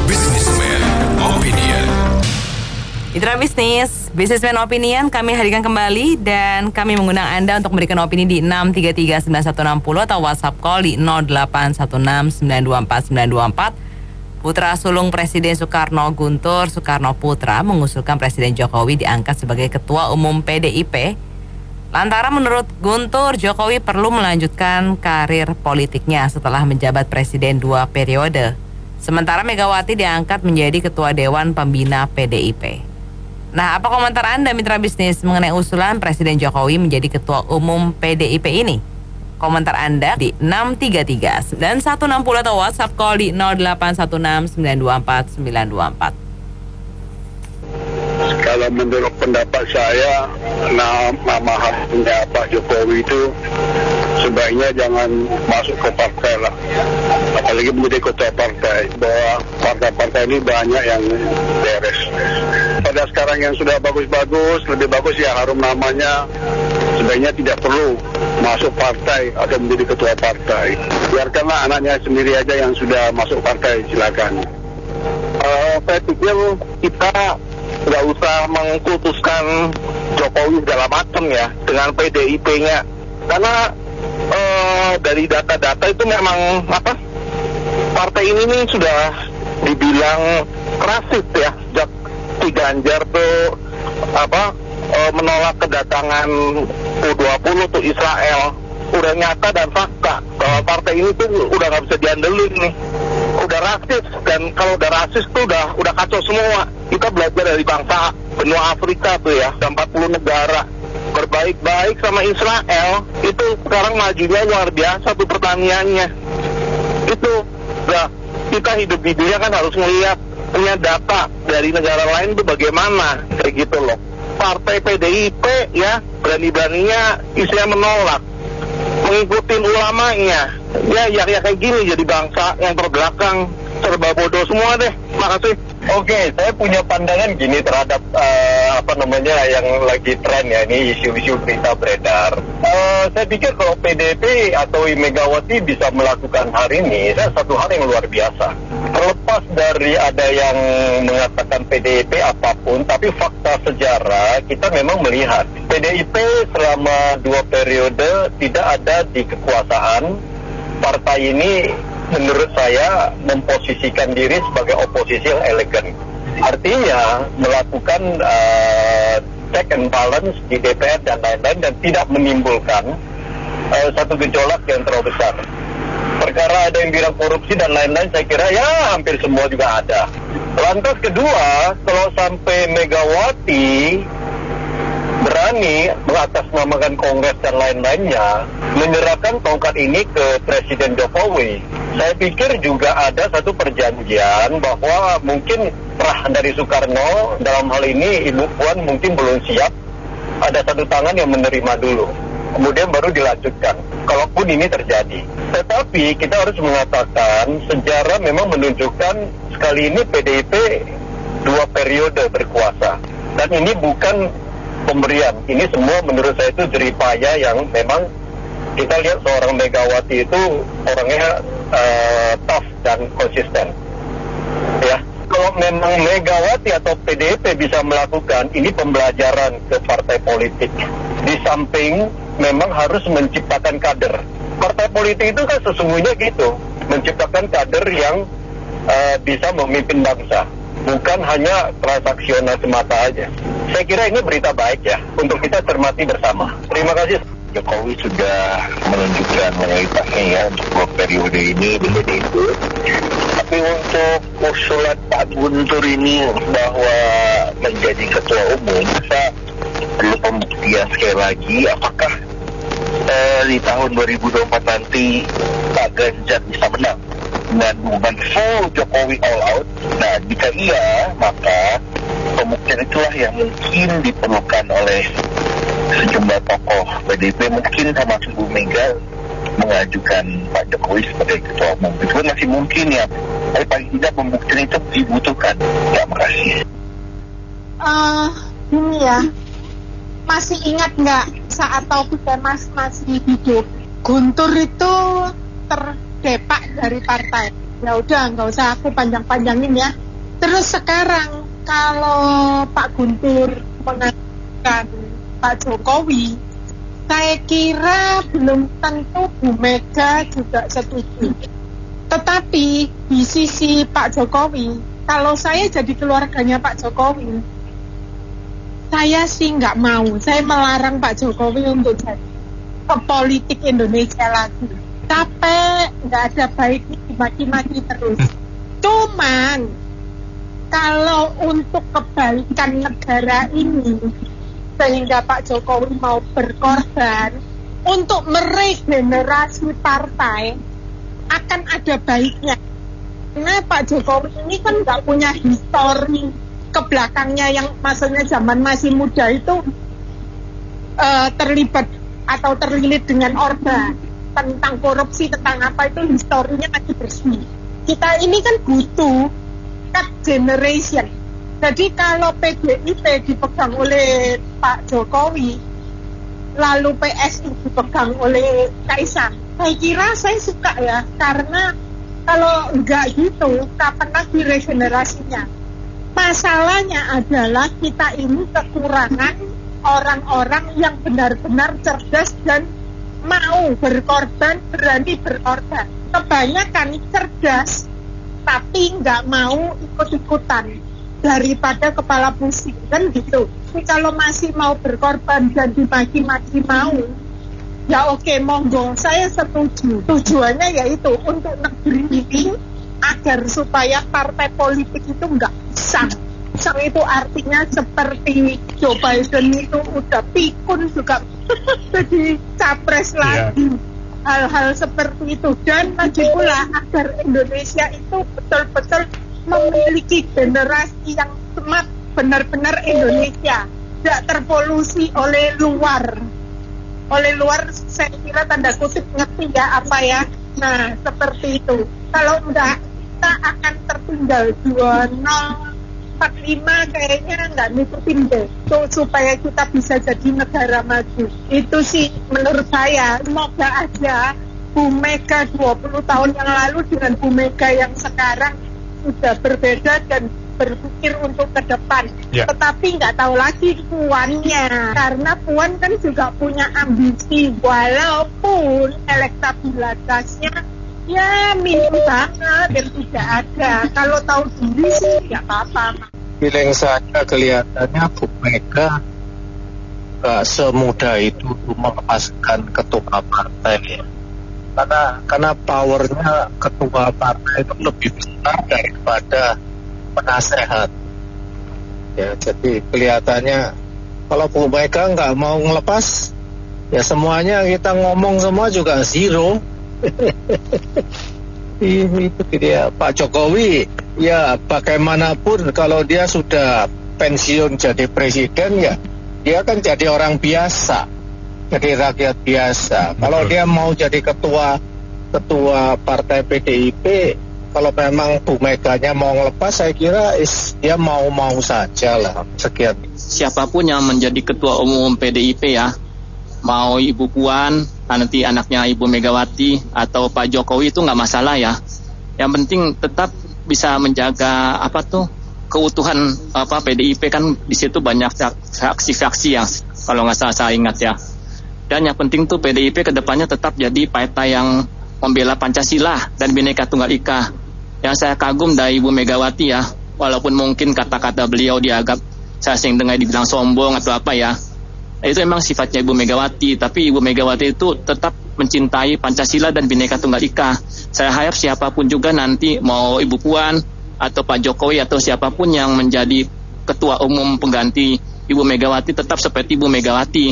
Businessman Opinion. Itulah Businessman Opinion kami hadirkan kembali dan kami mengundang Anda untuk memberikan opini di 6339160 atau WhatsApp call di 0816924924. Putra sulung Presiden Soekarno, Guntur Soekarno Putra, mengusulkan Presiden Jokowi diangkat sebagai Ketua Umum PDIP. Lantaran menurut Guntur, Jokowi perlu melanjutkan karir politiknya setelah menjabat Presiden 2 periode. Sementara Megawati diangkat menjadi Ketua Dewan Pembina PDIP. Nah, apa komentar Anda mitra bisnis mengenai usulan Presiden Jokowi menjadi Ketua Umum PDIP ini? Komentar Anda di 633 dan 160 atau WhatsApp call di 0816924924. Kalau menurut pendapat saya, nama hasilnya Pak Jokowi itu sebaiknya jangan masuk ke partai lah. Apalagi menjadi ketua partai, bahwa partai-partai ini banyak yang beres. Pada sekarang yang sudah bagus-bagus, lebih bagus ya harum namanya, sebaiknya tidak perlu masuk partai atau menjadi ketua partai. Biarkanlah anaknya sendiri aja yang sudah masuk partai, silakan. Saya pikir kita nggak usah mengkultuskan Jokowi segala macam ya dengan PDIP-nya, karena dari data-data itu memang partai ini nih sudah dibilang rasis ya. Sejak si Ganjar tuh menolak kedatangan U20 tuh Israel, udah nyata dan fakta bahwa partai ini tuh udah nggak bisa diandelin nih, udah rasis. Dan kalau udah rasis tuh udah kacau semua. Kita belajar dari bangsa benua Afrika tuh ya, 40 negara berbaik-baik sama Israel, itu sekarang majunya luar biasa tuh pertaniannya. Itu kita hidup di dunia kan harus melihat, punya data dari negara lain tuh bagaimana, kayak gitu loh. Partai PDIP ya berani-beraninya isinya menolak, mengikutin ulamanya. Ya kayak gini jadi bangsa yang terbelakang, serba bodoh semua deh. Makasih. Oke, saya punya pandangan gini terhadap yang lagi tren ya, ini isu-isu berita beredar. Saya pikir kalau PDIP atau Megawati bisa melakukan hari ini, satu hal yang luar biasa. Terlepas dari ada yang mengatakan PDIP apapun, tapi fakta sejarah kita memang melihat PDIP selama 2 periode tidak ada di kekuasaan. Partai ini menurut saya memposisikan diri sebagai oposisi yang elegan. Artinya melakukan check and balance di DPR dan lain-lain, dan tidak menimbulkan satu gejolak yang terlalu besar. Perkara ada yang bilang korupsi dan lain-lain, saya kira ya hampir semua juga ada. Lantas kedua, kalau sampai Megawati berani mengatasnamakan Kongres dan lain-lainnya, menyerahkan tongkat ini ke Presiden Jokowi, saya pikir juga ada satu perjanjian bahwa mungkin rah dari Soekarno dalam hal ini Ibu Puan mungkin belum siap, ada satu tangan yang menerima dulu, kemudian baru dilanjutkan kalaupun ini terjadi. Tetapi kita harus mengatakan sejarah memang menunjukkan sekali ini PDIP 2 periode berkuasa, dan ini bukan pemberian, ini semua menurut saya itu jeripaya yang memang kita lihat seorang Megawati itu orangnya tough dan konsisten ya. Kalau memang Megawati atau PDIP bisa melakukan ini, pembelajaran ke partai politik, di samping memang harus menciptakan kader. Partai politik itu kan sesungguhnya gitu, menciptakan kader yang bisa memimpin bangsa, bukan hanya transaksional semata aja. Saya kira ini berita baik ya untuk kita cermati bersama. Terima kasih. Jokowi sudah menunjukkan loyalitasnya ya untuk 2 periode ini begitu itu. Tapi untuk usulan Pak Guntur ini bahwa menjadi ketua umum, saya perlu pembuktian sekali lagi apakah di tahun 2024 nanti Pak Ganjar bisa menang dengan dukungan full Jokowi all out. Nah, jika iya, maka pembuktian itulah yang mungkin diperlukan oleh sejumlah tokoh PDIP, mungkin termasuk Bu Mega, mengajukan Pak Jokowi sebagai ketua umum. Itu kan masih mungkin ya, tapi paling tidak pembuktian itu dibutuhkan. Terima kasih. Ini ya, masih ingat nggak saat Taufik Kemas masih hidup, Guntur itu terdepak dari partai. Ya udah, nggak usah aku panjang-panjangin ya. Terus sekarang kalau Pak Guntur mengatakan Pak Jokowi, saya kira belum tentu Bu Mega juga setuju. Tetapi di sisi Pak Jokowi, kalau saya jadi keluarganya Pak Jokowi, saya sih nggak mau. Saya melarang Pak Jokowi untuk jadi ke politik Indonesia lagi. Capek, nggak ada baiknya dimaki-maki terus. Cuman kalau untuk kebaikan negara ini, sehingga Pak Jokowi mau berkorban untuk meregenerasi partai, akan ada baiknya. Karena Pak Jokowi ini kan nggak punya histori ke belakangnya yang maksudnya zaman masih muda itu terlibat atau terlilit dengan Orde, tentang korupsi, tentang apa itu historinya masih bersih. Kita ini kan butuh cut generation. Jadi kalau PDIP dipegang oleh Pak Jokowi, lalu PSI dipegang oleh Kaisang, saya kira saya suka ya, karena kalau enggak gitu, kapan lagi regenerasinya? Masalahnya adalah kita ini kekurangan orang-orang yang benar-benar cerdas dan mau berkorban, berani berkorban. Kebanyakan cerdas, tapi nggak mau ikut-ikutan daripada kepala pusing, kan gitu. Tapi kalau masih mau berkorban dan dimaki-maki mau, ya oke, monggo, saya setuju. Tujuannya yaitu untuk negeri ini agar supaya partai politik itu nggak usang. Usang itu artinya seperti Joe Biden itu udah pikun juga jadi capres lagi. Hal-hal seperti itu, dan lagi pula agar Indonesia itu betul-betul memiliki generasi yang smart, benar-benar Indonesia, tidak terpolusi oleh luar. Oleh luar saya kira tanda kutip ngerti ya apa ya. Nah seperti itu. Kalau enggak kita akan tertinggal 2045 kayaknya nggak ngikutin deh. Tuh, supaya kita bisa jadi negara maju. Itu sih menurut saya. Semoga aja Bu Mega 20 tahun yang lalu dengan Bu Mega yang sekarang sudah berbeda dan berpikir untuk ke depan. Tetapi nggak tahu lagi Puannya, karena Puan kan juga punya ambisi, walaupun elektabilitasnya ya minim banget dan tidak ada. Kalau tahu diri sih nggak apa-apa. Feeling saya kelihatannya Bu Mega gak semudah itu melepaskan ketua partai. Karena powernya ketua partai itu lebih besar daripada penasehat. Ya, jadi kelihatannya kalau Bu Mega nggak mau ngelepas, ya semuanya kita ngomong semua juga zero. Itu dia Pak Jokowi. Ya bagaimanapun kalau dia sudah pensiun jadi presiden, ya dia kan jadi orang biasa, jadi rakyat biasa. Kalau dia mau jadi ketua partai PDIP, kalau memang Bu Meganya mau ngelepas, saya kira dia mau saja lah. Sekian. Siapapun yang menjadi ketua umum PDIP ya, mau Ibu Puan, nanti anaknya Ibu Megawati atau Pak Jokowi, itu nggak masalah ya. Yang penting tetap bisa menjaga keutuhan PDIP, kan di situ banyak fraksi-fraksi ya, kalau nggak salah saya ingat ya. Dan yang penting tuh PDIP kedepannya tetap jadi partai yang membela Pancasila dan Bhinneka Tunggal Ika. Yang saya kagum dari Ibu Megawati ya, walaupun mungkin kata-kata beliau dianggap, saya sering dengar dibilang sombong atau apa ya, itu memang sifatnya Ibu Megawati. Tapi Ibu Megawati itu tetap mencintai Pancasila dan Bhinneka Tunggal Ika. Saya harap siapapun juga nanti, mau Ibu Puan atau Pak Jokowi atau siapapun yang menjadi ketua umum pengganti Ibu Megawati, tetap seperti Ibu Megawati,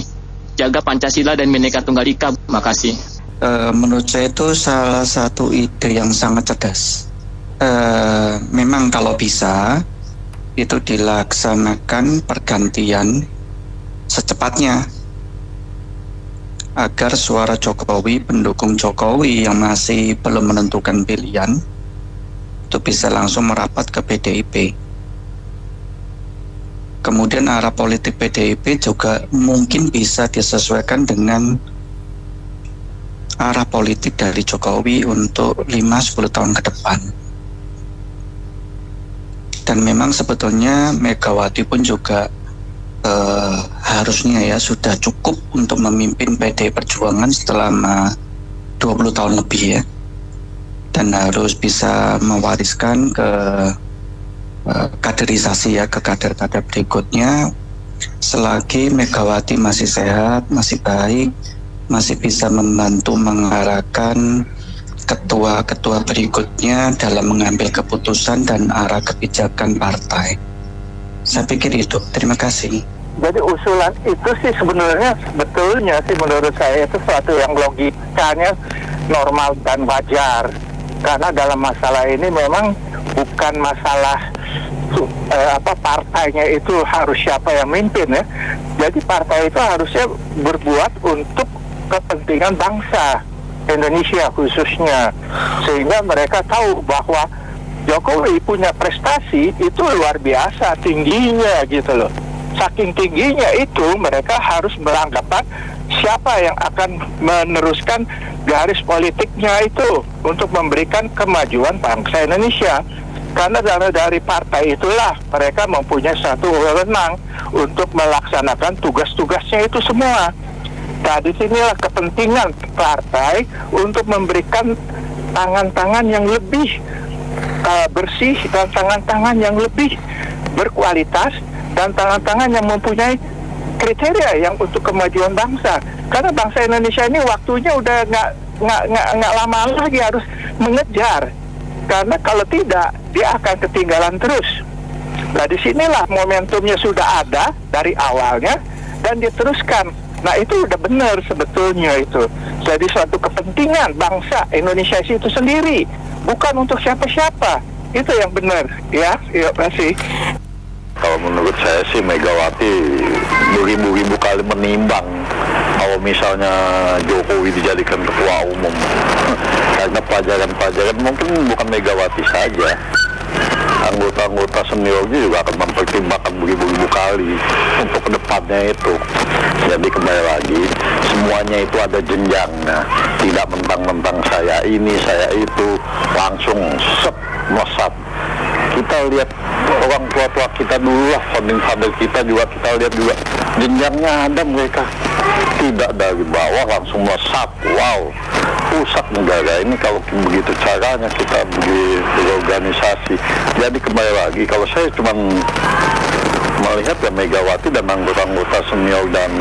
jaga Pancasila dan Bhinneka Tunggal Ika. Makasih. Menurut saya itu salah satu ide yang sangat cerdas. Memang kalau bisa itu dilaksanakan pergantian secepatnya, agar suara Jokowi, pendukung Jokowi yang masih belum menentukan pilihan, itu bisa langsung merapat ke PDIP. Kemudian arah politik PDIP juga mungkin bisa disesuaikan dengan arah politik dari Jokowi untuk 5-10 tahun ke depan. Dan memang sebetulnya Megawati pun juga harusnya ya sudah cukup untuk memimpin PDI Perjuangan selama 20 tahun lebih ya, dan harus bisa mewariskan ke kaderisasi ya, ke kader-kader berikutnya. Selagi Megawati masih sehat, masih baik, masih bisa membantu mengarahkan ketua-ketua berikutnya dalam mengambil keputusan dan arah kebijakan partai. Saya pikir itu. Terima kasih. Jadi usulan itu sih sebenarnya sebetulnya sih menurut saya itu suatu yang logikanya normal dan wajar. Karena dalam masalah ini memang bukan masalah partainya itu harus siapa yang mimpin ya. Jadi partai itu harusnya berbuat untuk kepentingan bangsa Indonesia khususnya, sehingga mereka tahu bahwa Jokowi punya prestasi itu luar biasa tingginya gitu loh. Saking tingginya itu mereka harus beranggapan siapa yang akan meneruskan garis politiknya itu untuk memberikan kemajuan bangsa Indonesia. Karena dari partai itulah mereka mempunyai satu wewenang untuk melaksanakan tugas-tugasnya itu semua. Nah, disinilah kepentingan partai untuk memberikan tangan-tangan yang lebih bersih dan tangan-tangan yang lebih berkualitas dan tangan-tangan yang mempunyai kriteria yang untuk kemajuan bangsa. Karena bangsa Indonesia ini waktunya udah nggak lama lagi harus mengejar. Karena kalau tidak dia akan ketinggalan terus. Nah, disinilah momentumnya sudah ada dari awalnya dan diteruskan. Nah, itu udah benar sebetulnya itu. Jadi suatu kepentingan bangsa Indonesia itu sendiri, bukan untuk siapa-siapa. Itu yang benar, ya. Terima kasih. Kalau menurut saya sih Megawati beribu-ribu kali menimbang kalau misalnya Jokowi dijadikan ketua umum. Karena pelajaran-pelajaran mungkin bukan Megawati saja, anggota-anggota seniornya juga akan mempertimbangkan beribu-ribu kali untuk kedepannya itu. Jadi kembali lagi, semuanya itu ada jenjangnya, tidak mentang-mentang saya ini, saya itu, langsung melesat. Kita lihat orang tua-tua kita dulu lah, founding father kita juga, kita lihat juga jenjangnya ada mereka. Tidak dari bawah langsung melesat, wow, pusat negara ini kalau begitu caranya kita berorganisasi. Jadi kembali lagi, kalau saya cuma melihat ya Megawati dan anggota-anggota senior dan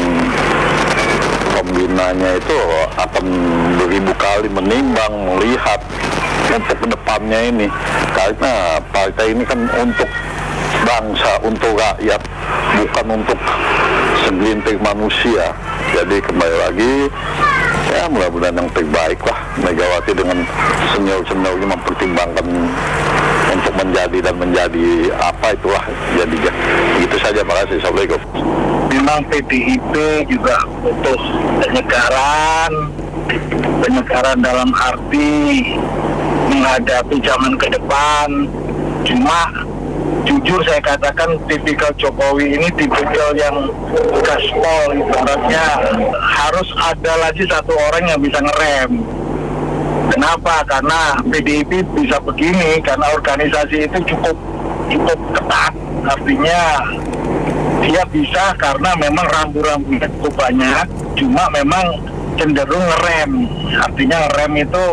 pembinanya itu akan beribu kali menimbang, melihat untuk kedepannya ini. Karena partai ini kan untuk bangsa, untuk rakyat, bukan untuk segelintir manusia. Jadi kembali lagi, ya mudah-mudahan yang terbaik lah Megawati dengan senior-seniornya mempertimbangkan untuk menjadi apa itulah jadinya. Begitu saja, makasih. Assalamualaikum. Memang PDIP juga butuh penyegaran dalam arti menghadapi zaman ke depan. Cuma jujur saya katakan tipikal Jokowi ini tipikal yang gaspol, ibaratnya harus ada lagi satu orang yang bisa ngerem. Kenapa? Karena PDIP bisa begini karena organisasi itu cukup ketat. Artinya dia bisa karena memang rambu-rambunya cukup banyak, cuma memang cenderung ngerem. Artinya ngerem itu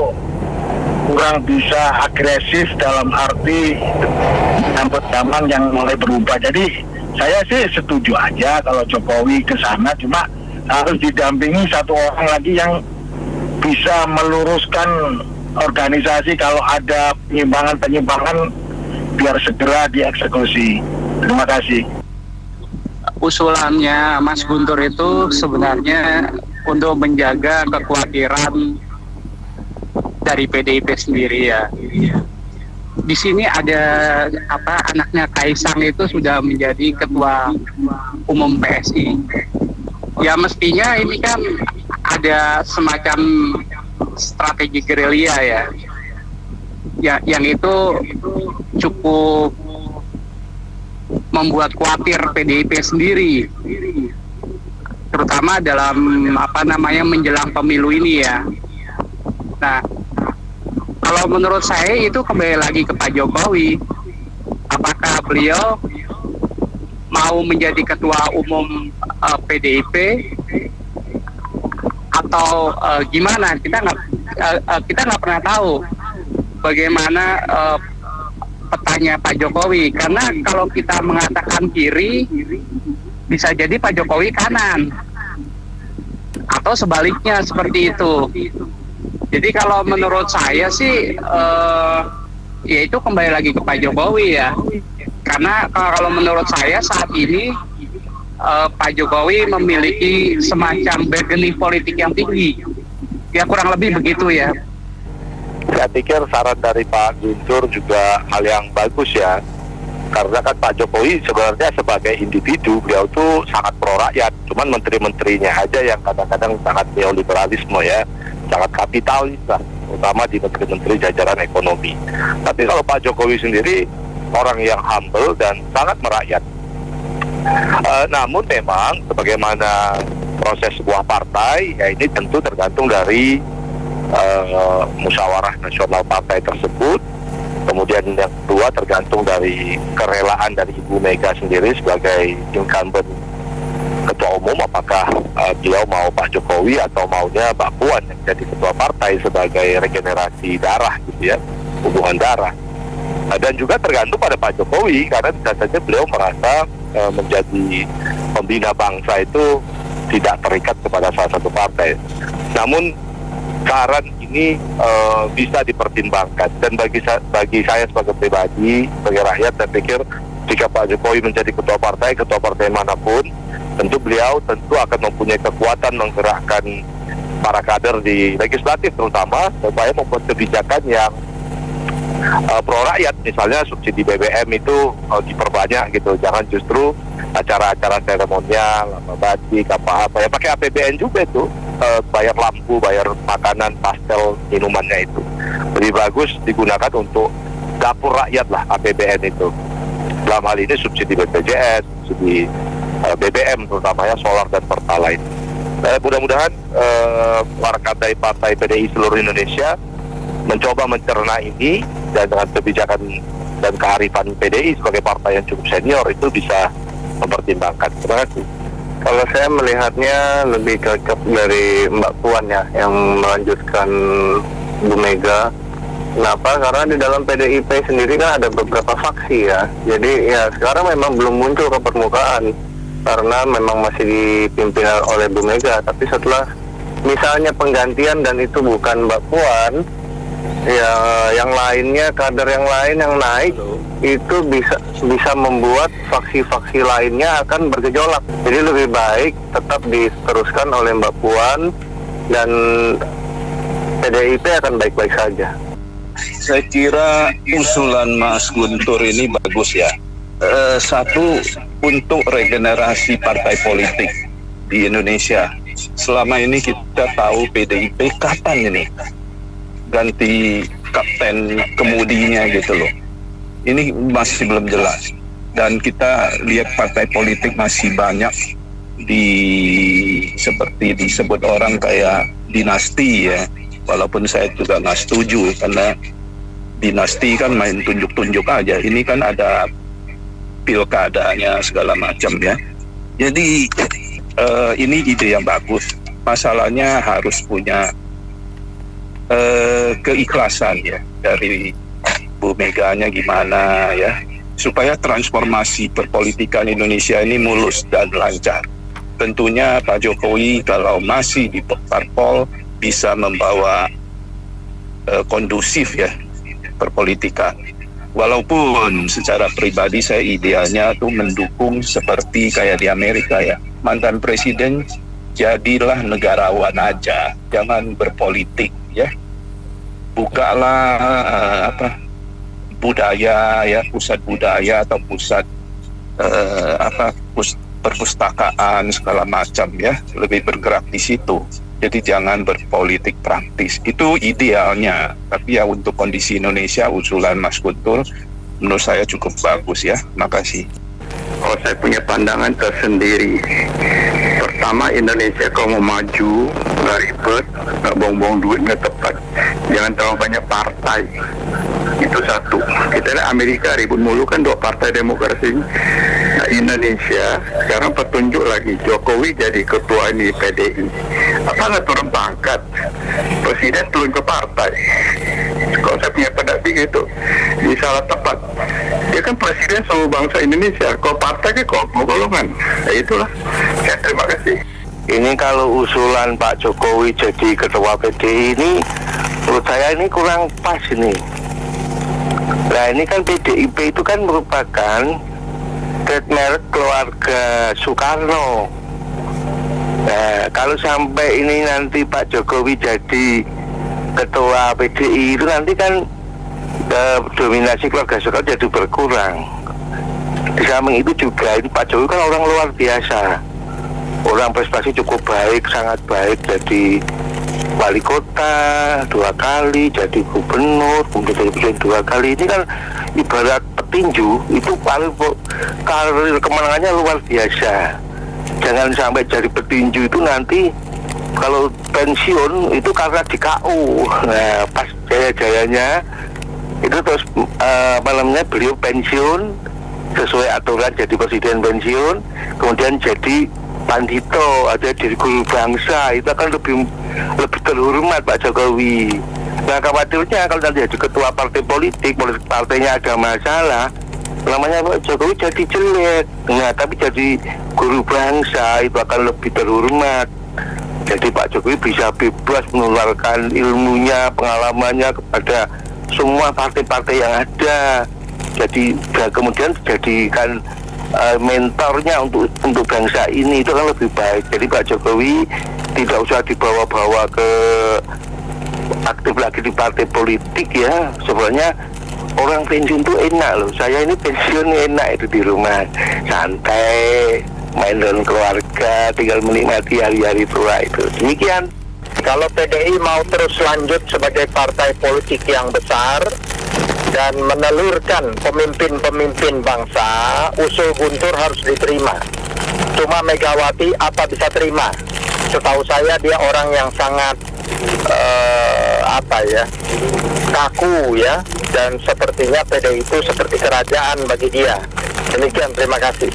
kurang bisa agresif dalam arti menyambut zaman yang mulai berubah. Jadi saya sih setuju aja kalau Jokowi ke sana, cuma harus didampingi satu orang lagi yang bisa meluruskan organisasi kalau ada penyimpangan biar segera dieksekusi. Terima kasih. Usulannya Mas Guntur itu sebenarnya untuk menjaga kekhawatiran dari PDIP sendiri ya. Di sini ada anaknya Kaisang itu sudah menjadi ketua umum PSI. Ya mestinya ini kan ada semacam strategi gerilya ya. Yang itu cukup membuat khawatir PDIP sendiri, terutama dalam menjelang pemilu ini ya. Nah, kalau menurut saya itu kembali lagi ke Pak Jokowi. Apakah beliau mau menjadi ketua umum PDIP atau gimana? Kita nggak pernah tahu bagaimana petanya Pak Jokowi. Karena kalau kita mengatakan kiri, bisa jadi Pak Jokowi kanan, atau sebaliknya seperti itu. Jadi kalau menurut saya sih ya itu kembali lagi ke Pak Jokowi ya. Karena kalau menurut saya saat ini Pak Jokowi memiliki semacam bargaining politik yang tinggi. Ya kurang lebih begitu ya. Saya pikir saran dari Pak Guntur juga hal yang bagus ya. Karena kan Pak Jokowi sebenarnya sebagai individu, beliau tuh sangat pro rakyat. Cuman menteri-menterinya aja yang kadang-kadang sangat neoliberalisme ya, sangat kapitalis lah, terutama di menteri-menteri jajaran ekonomi. Tapi kalau Pak Jokowi sendiri orang yang humble dan sangat merakyat. Namun memang sebagaimana proses sebuah partai, ya ini tentu tergantung dari musyawarah nasional partai tersebut. Kemudian yang kedua tergantung dari kerelaan dari Ibu Mega sendiri sebagai incumbent ketua umum, apakah beliau mau Pak Jokowi atau maunya Mbak Puan yang jadi ketua partai sebagai regenerasi darah gitu ya, hubungan darah. Dan juga tergantung pada Pak Jokowi, karena bisa saja beliau merasa menjadi pembina bangsa itu tidak terikat kepada salah satu partai. Namun saran ini bisa dipertimbangkan, dan bagi saya sebagai pribadi, sebagai rakyat, saya pikir jika Pak Jokowi menjadi ketua partai manapun, tentu beliau akan mempunyai kekuatan menggerakkan para kader di legislatif terutama supaya membuat kebijakan yang pro rakyat. Misalnya subsidi BBM itu diperbanyak gitu, jangan justru acara-acara seremonial, batik, apa ya, pakai APBN juga itu, bayar lampu, bayar makanan, pastel, minumannya itu lebih bagus digunakan untuk dapur rakyat lah APBN itu. Dalam hal ini subsidi BPJS, subsidi BBM terutamanya solar dan pertalite. Mudah-mudahan warga partai PDI seluruh Indonesia mencoba mencerna ini, dan dengan kebijakan dan kearifan PDI sebagai partai yang cukup senior itu bisa mempertimbangkan. Terima kasih. Kalau saya melihatnya lebih cocok dari Mbak Puan ya, yang melanjutkan Bu Mega. Kenapa? Karena di dalam PDIP sendiri kan ada beberapa faksi ya. Jadi ya sekarang memang belum muncul ke permukaan karena memang masih dipimpin oleh Bu Mega. Tapi setelah misalnya penggantian dan itu bukan Mbak Puan, ya yang lainnya, kader yang lain yang naik itu bisa membuat faksi-faksi lainnya akan bergejolak. Jadi lebih baik tetap diteruskan oleh Mbak Puan dan PDIP akan baik-baik saja. Saya kira usulan Mas Guntur ini bagus ya. Satu, untuk regenerasi partai politik di Indonesia. Selama ini kita tahu PDIP kapan ini ganti kapten kemudinya gitu loh. Ini masih belum jelas. Dan kita lihat partai politik masih banyak seperti disebut orang kayak dinasti ya. Walaupun saya juga nggak setuju, karena dinasti kan main tunjuk-tunjuk aja. Ini kan ada pilkadanya segala macam ya. Jadi ini ide yang bagus. Masalahnya harus punya keikhlasan ya dari Bu Meganya gimana ya, supaya transformasi perpolitikan Indonesia ini mulus dan lancar. Tentunya Pak Jokowi kalau masih di parpol bisa membawa kondusif ya perpolitikan. Walaupun secara pribadi saya idealnya tuh mendukung seperti kayak di Amerika ya, mantan presiden jadilah negarawan aja, jangan berpolitik ya. Bukalah budaya ya, pusat budaya atau pusat perpustakaan segala macam ya, lebih bergerak di situ. Jadi jangan berpolitik praktis, itu idealnya. Tapi ya untuk kondisi Indonesia, usulan Mas Guntur menurut saya cukup bagus ya. Makasih. Oh, saya punya pandangan tersendiri. Pertama, Indonesia kalau mau maju nggak ribet, nggak buang-buang duit, nggak dapat. Jangan terlalu banyak partai. Itu satu. Kita lihat Amerika ribut mulu kan 2 partai demokrasi. Nah, Indonesia sekarang petunjuk lagi Jokowi jadi ketua ini PDI. Apa nggak turun pangkat? Presiden turun ke partai. Kalau saya punya pendapat gitu, ini salah tepat. Dia kan presiden seluruh bangsa Indonesia. Kalau partai kan golongan. Ya itulah. Ya, terima kasih. Ini kalau usulan Pak Jokowi jadi ketua PDI ini, menurut saya ini kurang pas ini. Nah ini kan PDIP itu kan merupakan trademark keluarga Soekarno. Nah kalau sampai ini nanti Pak Jokowi jadi ketua PDI itu nanti kan dominasi keluarga Soekarno jadi berkurang. Di samping itu juga ini Pak Jokowi kan orang luar biasa. Orang prestasi cukup baik, sangat baik, jadi wali kota 2 kali, jadi gubernur, kemudian jadi presiden 2 kali. Ini kan ibarat petinju, itu paling karir kemenangannya luar biasa. Jangan sampai jadi petinju itu nanti kalau pensiun itu karena di KU. Nah pas jaya-jayanya itu terus beliau pensiun sesuai aturan jadi presiden pensiun, kemudian jadi Pandito atau jadi guru bangsa, itu akan lebih terhormat Pak Jokowi. Nah khawatirnya kalau nanti jadi ketua partai politik partainya ada masalah, namanya Pak Jokowi jadi jelek. Nah tapi jadi guru bangsa itu akan lebih terhormat. Jadi Pak Jokowi bisa bebas menularkan ilmunya, pengalamannya kepada semua partai-partai yang ada. Jadi kemudian dijadikan mentornya untuk bangsa ini, itu kan lebih baik. Jadi Pak Jokowi tidak usah dibawa-bawa ke aktif lagi di partai politik ya. Sebenarnya orang pensiun itu enak loh. Saya ini pensiun enak itu di rumah, santai, main dengan keluarga, tinggal menikmati hari-hari tua itu. Demikian. Kalau PDI mau terus lanjut sebagai partai politik yang besar dan menelurkan pemimpin-pemimpin bangsa, usul Guntur harus diterima. Cuma Megawati apa bisa terima? Setahu saya dia orang yang sangat kaku ya, dan sepertinya PDI itu seperti kerajaan bagi dia. Demikian, terima kasih.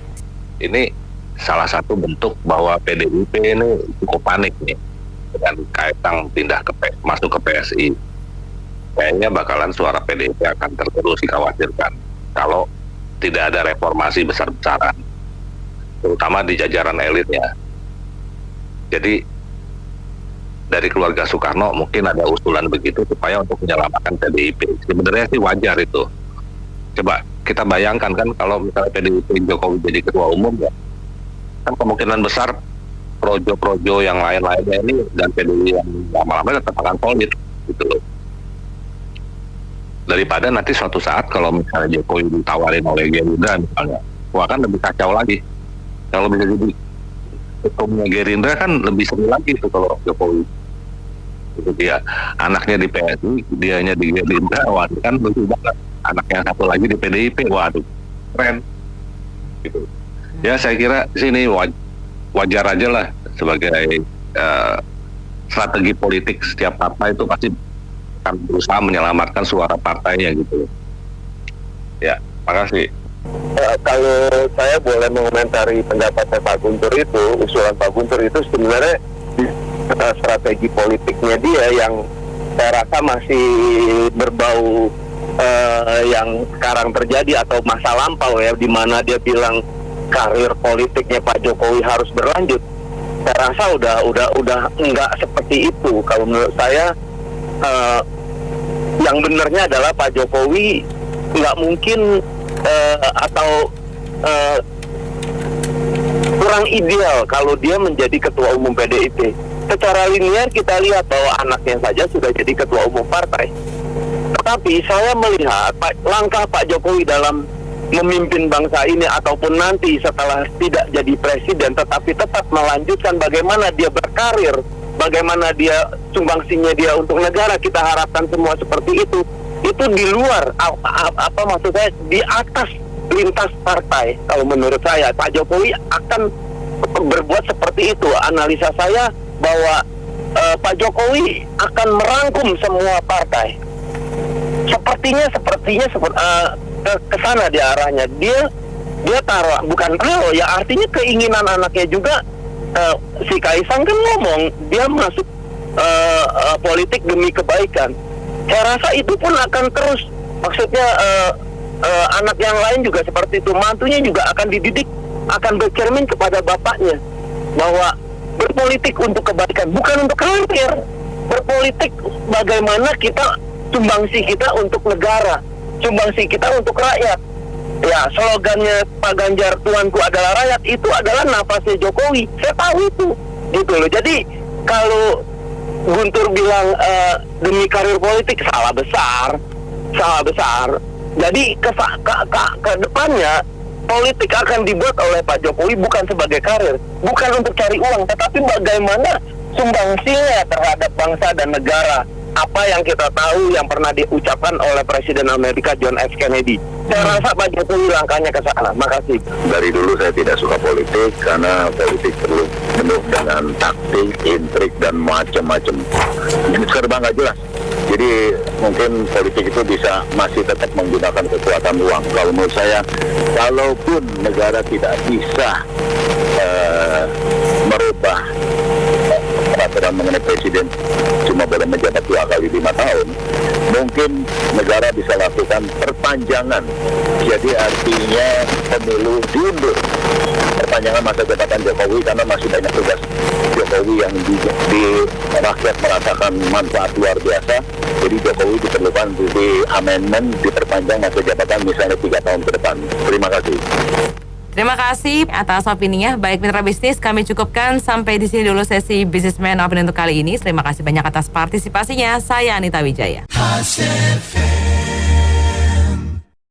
Ini salah satu bentuk bahwa PDIP ini cukup panik nih dengan Kaisang pindah masuk ke PSI. Kayaknya bakalan suara PDIP akan tergerus, dikhawatirkan kalau tidak ada reformasi besar-besaran, terutama di jajaran elitnya. Jadi dari keluarga Soekarno mungkin ada usulan begitu supaya untuk menyelamatkan PDIP. Sebenarnya sih wajar itu. Coba kita bayangkan kan kalau misalnya PDIP Jokowi jadi ketua umum ya, kan kemungkinan besar projo-projo yang lain-lainnya ini dan PDI yang lama-lama tetap akan solid gitu loh. Daripada nanti suatu saat kalau misalnya Jokowi ditawarin oleh Gerindra misalnya, wah kan lebih kacau lagi. Kalau bisa jadi ketumnya Gerindra kan lebih seru lagi itu kalau Jokowi. Itu dia anaknya di PSI, dianya di Gerindra, wah kan lucu banget. Anak yang satu lagi di PDIP, waduh keren. Gitu. Ya saya kira sini wajar aja lah sebagai strategi politik setiap partai itu pasti akan berusaha menyelamatkan suara partainya gitu. Ya, makasih. Kalau saya boleh mengomentari pendapat Pak Guntur itu, usulan Pak Guntur itu sebenarnya strategi politiknya dia yang saya rasa masih berbau yang sekarang terjadi atau masa lampau ya, di mana dia bilang karir politiknya Pak Jokowi harus berlanjut. Saya rasa udah enggak seperti itu. Kalau menurut saya yang benarnya adalah Pak Jokowi nggak mungkin kurang ideal kalau dia menjadi ketua umum PDIP. Secara linear kita lihat bahwa anaknya saja sudah jadi ketua umum partai. Tetapi saya melihat langkah Pak Jokowi dalam memimpin bangsa ini ataupun nanti setelah tidak jadi presiden tetapi tetap melanjutkan bagaimana dia berkarir, bagaimana dia sumbangsinya dia untuk negara, kita harapkan semua seperti itu di luar maksud saya di atas lintas partai. Kalau menurut saya Pak Jokowi akan berbuat seperti itu. Analisa saya bahwa Pak Jokowi akan merangkum semua partai. Sepertinya ke sana dia arahnya. Dia taruh, bukan taruh ya, artinya keinginan anaknya juga. Si Kaisang kan ngomong dia masuk politik demi kebaikan. Saya rasa itu pun akan terus, maksudnya anak yang lain juga seperti itu, mantunya juga akan dididik, akan bercermin kepada bapaknya bahwa berpolitik untuk kebaikan, bukan untuk karir. Berpolitik bagaimana kita, sumbangsi kita untuk negara, sumbangsi kita untuk rakyat. Ya, slogannya Pak Ganjar, Tuanku adalah rakyat, itu adalah nafasnya Jokowi. Saya tahu itu, gitu loh. Jadi kalau Guntur bilang demi karir politik, salah besar. Jadi ke depannya politik akan dibuat oleh Pak Jokowi bukan sebagai karir, bukan untuk cari uang, tetapi bagaimana sumbangsinya terhadap bangsa dan negara. Apa yang kita tahu yang pernah diucapkan oleh Presiden Amerika John F. Kennedy. Saya rasa Pak Jokowi langkahnya ke sana. Makasih. Dari dulu saya tidak suka politik karena politik penuh dengan taktik, intrik dan macam-macam. Ini serba nggak jelas. Jadi mungkin politik itu bisa masih tetap menggunakan kekuatan uang. Kalau menurut saya, kalaupun negara tidak bisa merubah peraturan mengenai presiden cuma boleh menjabat 2 kali 5 tahun, mungkin negara bisa lakukan perpanjangan. Jadi artinya pemilu diundur, perpanjangan masa jabatan Jokowi, karena masih banyak tugas Jokowi yang di rakyat merasakan manfaat luar biasa. Jadi Jokowi diperlukan di amendment, diperpanjang masa jabatan misalnya 3 tahun ke depan. Terima kasih. Terima kasih atas opininya. Baik mitra bisnis, kami cukupkan sampai di sini dulu sesi Businessman Open untuk kali ini. Terima kasih banyak atas partisipasinya. Saya Anita Wijaya.